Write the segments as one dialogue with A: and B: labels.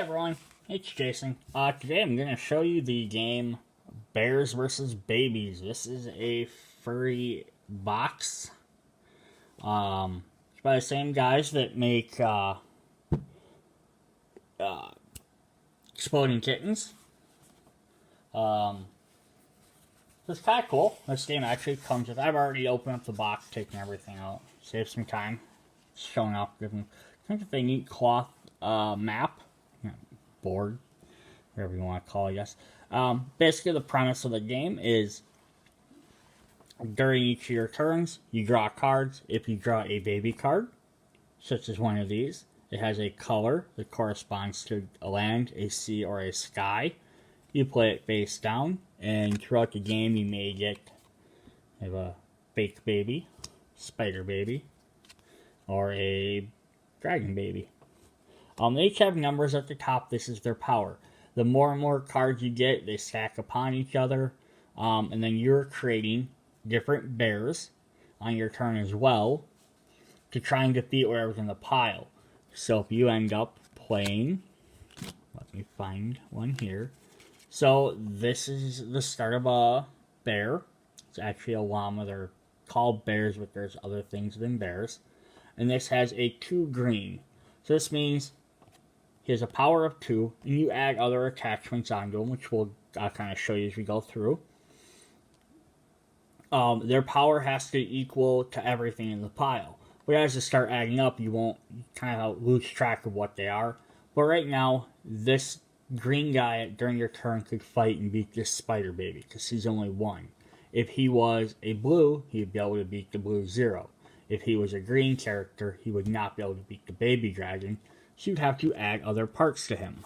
A: everyone, it's Jason. Today I'm going to show you the game Bears vs. Babies. This is a furry box. It's by the same guys that make Exploding Kittens. It's kind of cool. This game actually comes with, I've already opened up the box, taken everything out. Save some time. It's showing off different, kind of a neat cloth map. Board, whatever you want to call it, I guess. Basically, the premise of the game is during each of your turns, you draw cards. If you draw a baby card, such as one of these, it has a color that corresponds to a land, a sea, or a sky. You play it face down, and throughout the game, you may get a fake baby, spider baby, or a dragon baby. They each have numbers at the top. This is their power. The more and more cards you get, they stack upon each other. And then you're creating different bears on your turn as well to try and defeat whatever's in the pile. So if you end up playing, let me find one here. So this is the start of a bear. It's actually a llama. They're called bears, but there's other things than bears. And this has a 2 green. So this means he has a power of 2, and you add other attachments onto him, which we'll kind of show you as we go through. Their power has to equal to everything in the pile. But as they start adding up, you kind of lose track of what they are. But right now, this green guy, during your turn, could fight and beat this spider baby, because he's only 1. If he was a blue, he'd be able to beat the blue 0. If he was a green character, he would not be able to beat the baby dragon. So you'd have to add other parts to him.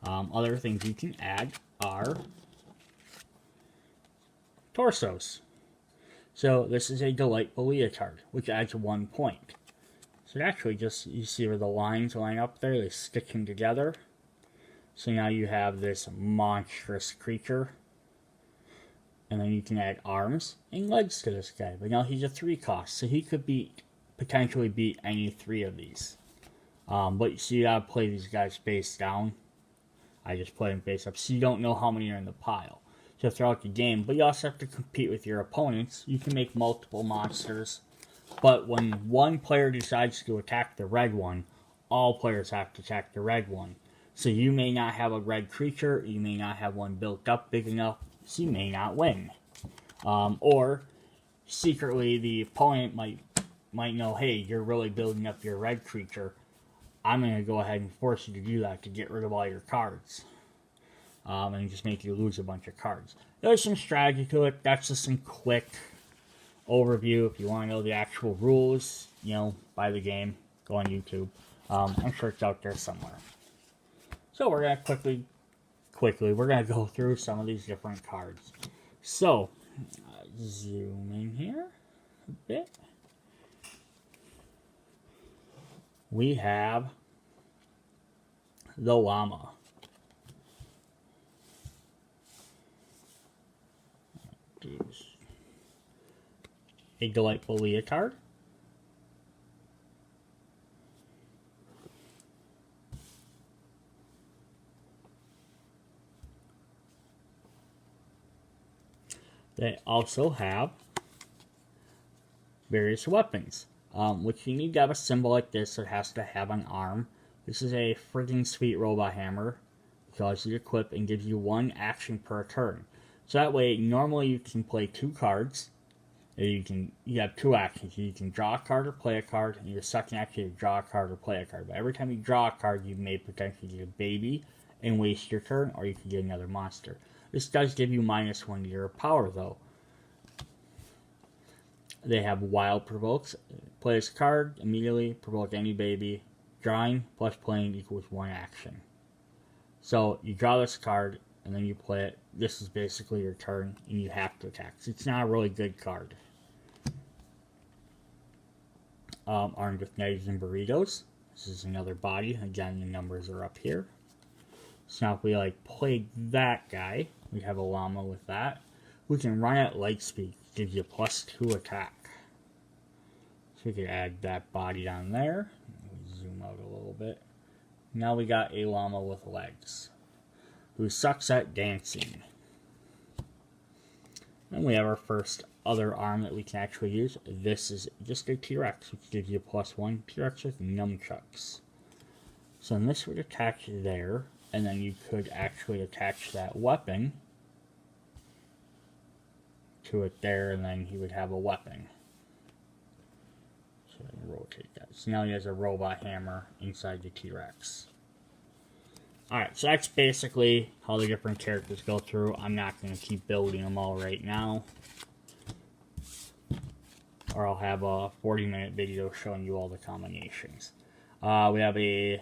A: Other things you can add are torsos. So this is a Delightful Leotard, which adds 1 point. So actually just, you see where the lines line up there, they stick them together. So now you have this monstrous creature. And then you can add arms and legs to this guy. But now he's a 3 cost, so he could potentially beat any 3 of these. But so you gotta play these guys face down. I just play them face up, so you don't know how many are in the pile. So throughout the game, but you also have to compete with your opponents. You can make multiple monsters, but when one player decides to attack the red one, all players have to attack the red one. So you may not have a red creature, you may not have one built up big enough, so you may not win. Or secretly the opponent might know, hey, you're really building up your red creature. I'm going to go ahead and force you to do that to get rid of all your cards. And just make you lose a bunch of cards. There's some strategy to it. That's just some quick overview. If you want to know the actual rules, buy the game. Go on YouTube. I'm sure it's out there somewhere. So we're going to quickly, we're going to go through some of these different cards. So, zoom in here a bit. We have the llama. A Delightful Leotard. They also have various weapons. Which you need to have a symbol like this. It has to have an arm. This is a freaking sweet robot hammer. It allows you to equip and gives you 1 action per turn. So that way, normally you can play 2 cards. You have 2 actions. You can draw a card or play a card. And your second action is draw a card or play a card. But every time you draw a card, you may potentially get a baby and waste your turn, or you can get another monster. This does give you -1 to your power, though. They have Wild Provokes. Play this card, immediately provoke any baby. Drawing plus playing equals 1 action. So you draw this card, and then you play it. This is basically your turn, and you have to attack. So it's not a really good card. Armed with knives and burritos. This is another body. Again, the numbers are up here. So now if we play that guy, we have a llama with that. We can run at light speed. Gives you +2 attack. So we could add that body down there. Zoom out a little bit. Now we got a llama with legs, who sucks at dancing. And we have our first other arm that we can actually use. This is just a T-Rex, which gives you a +1 T-Rex with nunchucks. So this would attach there, and then you could actually attach that weapon to it there, and then he would have a weapon. So I can rotate that. So now he has a robot hammer inside the T-Rex. Alright, so that's basically how the different characters go through. I'm not going to keep building them all right now, or I'll have a 40-minute video showing you all the combinations. We have a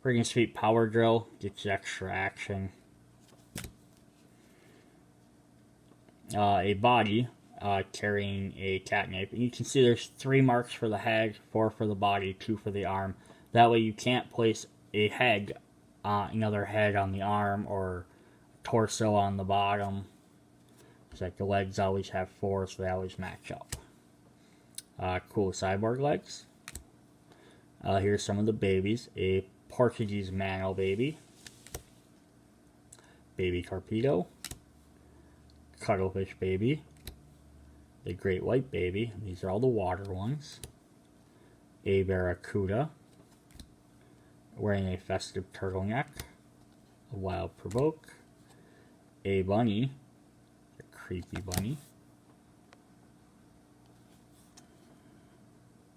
A: friggin' sweet power drill, gets you extra action. A body carrying a catnip. And you can see there's 3 marks for the head, 4 for the body, 2 for the arm. That way you can't place a head, another head on the arm or torso on the bottom. It's like the legs always have 4, so they always match up. Cool cyborg legs. Here's some of the babies. A Portuguese Mano baby. Baby Torpedo. Cuttlefish baby. The Great White baby. These are all the water ones. A Barracuda. Wearing a festive turtleneck. A Wild Provoke. A bunny. A creepy bunny.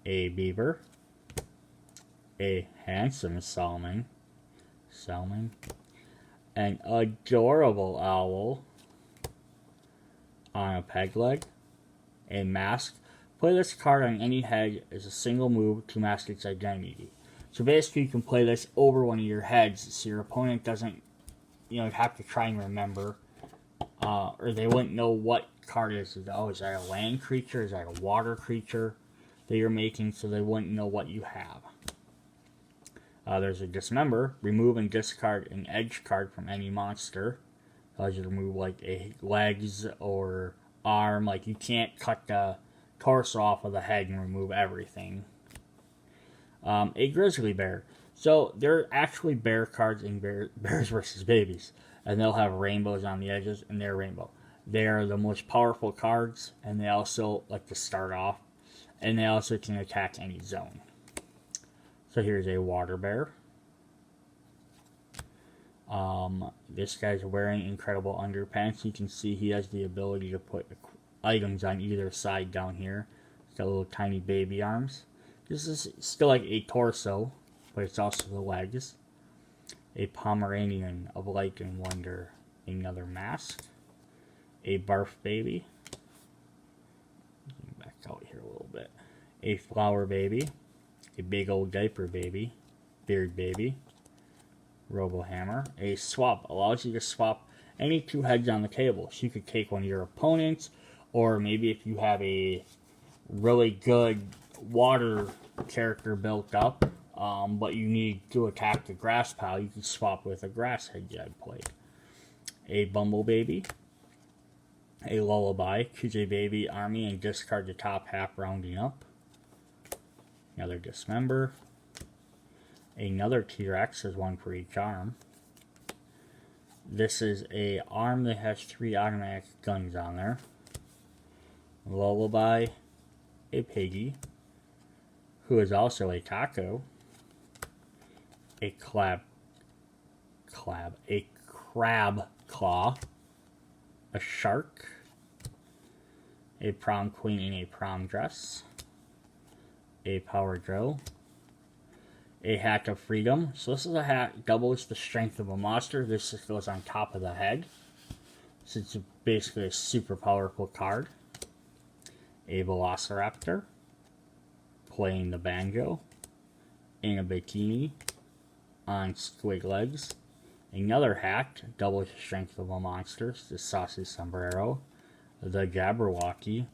A: A beaver. A handsome salmon. An adorable owl on a peg leg. A mask. Play this card on any head as a single move to mask its identity. So basically you can play this over one of your heads so your opponent doesn't, have to try and remember. Or they wouldn't know what card it is. Oh, is that a land creature? Is that a water creature that you're making? So they wouldn't know what you have. There's a dismember. Remove and discard an edge card from any monster. Allows you to remove like a legs or arm. Like you can't cut the torso off of the head and remove everything. A Grizzly Bear. So there are actually bear cards in Bears vs. Babies. And they'll have rainbows on the edges, and they're rainbow. They are the most powerful cards, and they also like to start off. And they also can attack any zone. So here's a water bear. This guy's wearing incredible underpants. You can see he has the ability to put items on either side down here. He's got little tiny baby arms. This is still like a torso, but it's also the legs. A Pomeranian of Light and Wonder. Another mask. A barf baby. Back out here a little bit. A flower baby. A big old diaper baby. Beard baby. Robo hammer. A swap allows you to swap any 2 heads on the table. So you could take one of your opponents, or maybe if you have a really good water character built up, but you need to attack the grass pile, you can swap with a grass head you had played. A Bumble Baby. A Lullaby. Choose a baby army and discard the top half rounding up. Another Dismember. Another T-Rex, there's 1 for each arm. This is a arm that has 3 automatic guns on there. Lullaby. A Piggy, who is also a taco. A crab claw. A shark. A prom queen in a prom dress. A power drill. A hat of freedom. So this is a hat, doubles the strength of a monster. This just goes on top of the head. So it's basically a super powerful card. A velociraptor. Playing the banjo. In a bikini. On squig legs. Another hat, doubles the strength of a monster. The saucy sombrero. The Jabberwocky.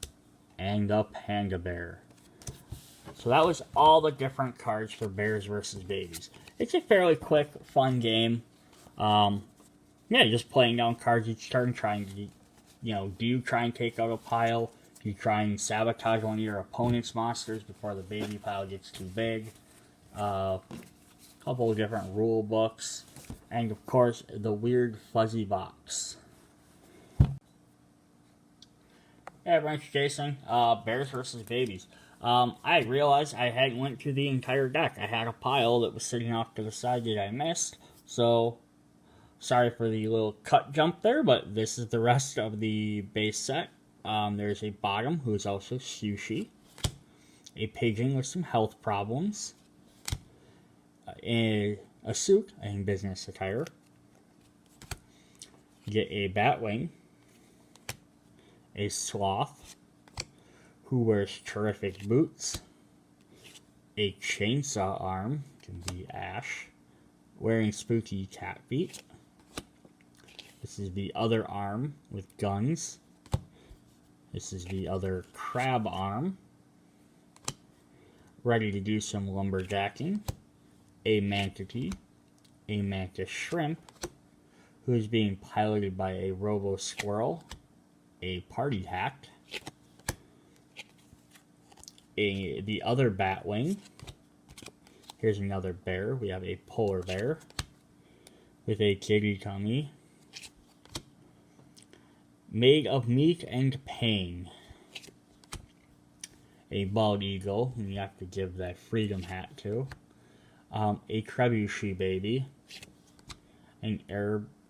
A: And the panda bear. So that was all the different cards for Bears vs. Babies. It's a fairly quick, fun game. Just playing down cards each turn, trying to, do you try and take out a pile? Do you try and sabotage one of your opponent's monsters before the baby pile gets too big? couple of different rule books, and of course the weird fuzzy box. Hey everyone, it's Jason. Bears versus Babies. I realized I hadn't went through the entire deck. I had a pile that was sitting off to the side that I missed, so sorry for the little cut jump there, but this is the rest of the base set. There's a bottom who is also Sushi, a pigeon with some health problems, a suit in business attire, get a batwing, a sloth who wears terrific boots, a chainsaw arm, can be Ash, wearing spooky cat feet. This is the other arm with guns. This is the other crab arm, ready to do some lumberjacking. A manatee, a mantis shrimp, who is being piloted by a robo squirrel, a party hat, the other batwing. Here's another bear. We have a polar bear with a kitty tummy, made of meat and pain. A bald eagle, who you have to give that freedom hat to. A trebuchet baby. An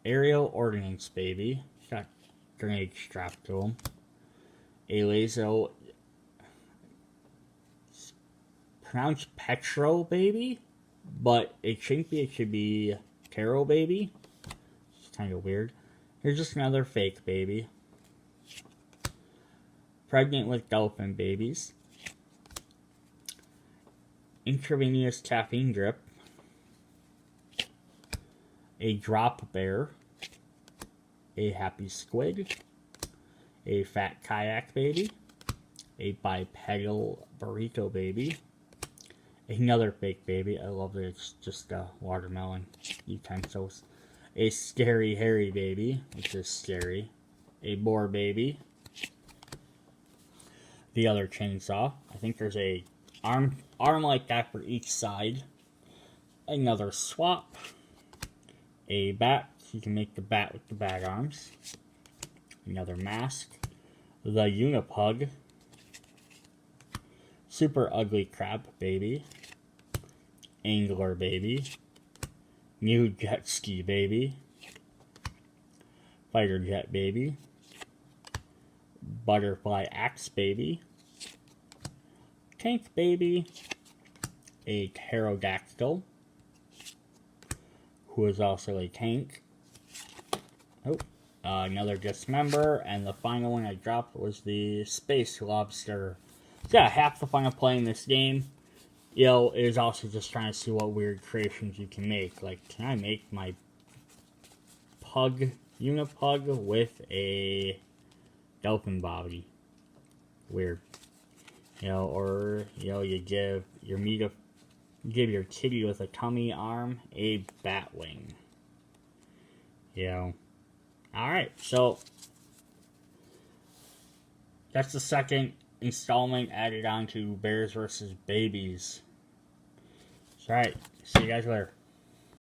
A: aerial ordnance baby. He's got grenade strapped to him. A lazo, pronounced Petro baby, but it shouldn't be. It should be Taro baby. It's kind of weird. Here's just another fake baby. Pregnant with dolphin babies. Intravenous caffeine drip. A drop bear. A happy squid. A fat kayak baby. A bipedal burrito baby. Another fake baby. I love that it's just watermelon utensils. A scary hairy baby, which is scary. A boar baby. The other chainsaw. I think there's a arm like that for each side. Another swap. A bat. You can make the bat with the bat arms. Another mask. The Unipug. Super ugly crab baby. Angler baby. New jet ski baby. Fighter jet baby. Butterfly axe baby. Tank baby. A pterodactyl, who is also a tank. Another dismember, and the final one I dropped was the space lobster. So yeah, half the fun of playing this game, is also just trying to see what weird creations you can make. Like, can I make my unipug with a dolphin body? Weird. Or you give your kitty with a tummy arm a batwing. Alright, so that's the second installment added on to Bears versus Babies. Alright, see you guys later.